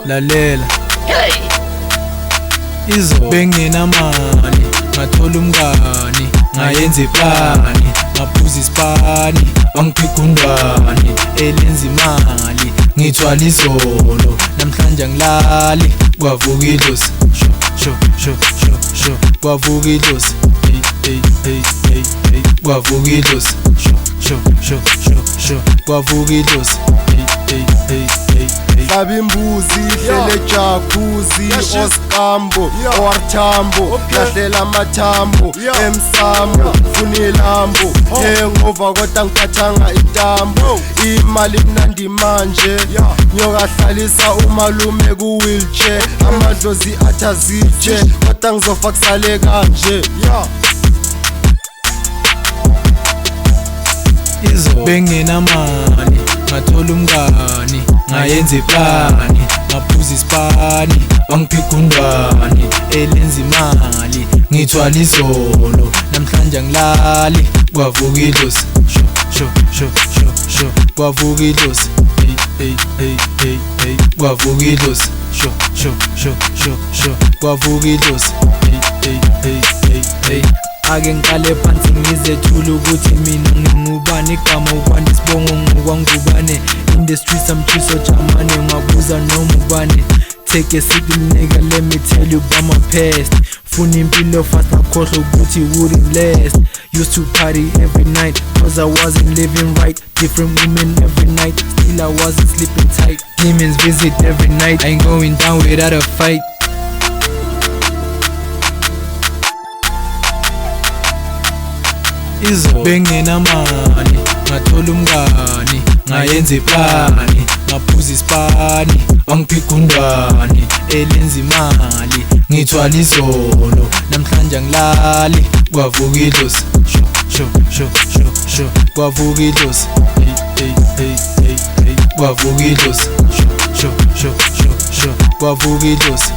lalela izolo benginamali ngathola umngani ngayenza iplani ngaphuza isipani wangiphika undwani elenza imali ngithwala izolo namhlanje angilali kwavuka idlozi sho kwavuka idlozi hey kwavuka idlozi sho kwavuka idlozi hey hlaba imbuzi hlele jacuzzi oskambo owarthambo lahlela amathambo emsambo funa ilambo hangover kodwa ngiphathanga itambo imali mnandi manje nyoka hlalisa umalume ku wheelchair amadlozi athazitshe kodwa ngizofa kusale kanje izolo benginamali ngathola umngani ngayenza iplani ngaphuza isipani wangiphika undwani elenza imali ngithwala izolo namhlanje angilali kwavuka idlozi sho kwavuka idlozi hey kwavuka idlozi sho kwavuka idlozi hey ake ngiqale phansi ngizethula ukuthi mina ngingubani igama ukwanda isibongo ngokwangubane in the streets I'm chiso jamane ngabuza noma ubani take a seat nigga let me tell you about my past funa impilo fast akhohlwa ukuthi wouldn't last used to party every night cause I wasn't living right different women every night still I wasn't sleeping tight demons visit every night I ain't going down without a fight izolo benginamali ngathola umngani ngayenza iplani ngaphuza isipani wangiphika undwani elenza imali ngithwala izolo namhlanje angilali kwavuka idlozi sho kwavuka idlozi hey kwavuka idlozi sho kwavuka idlozi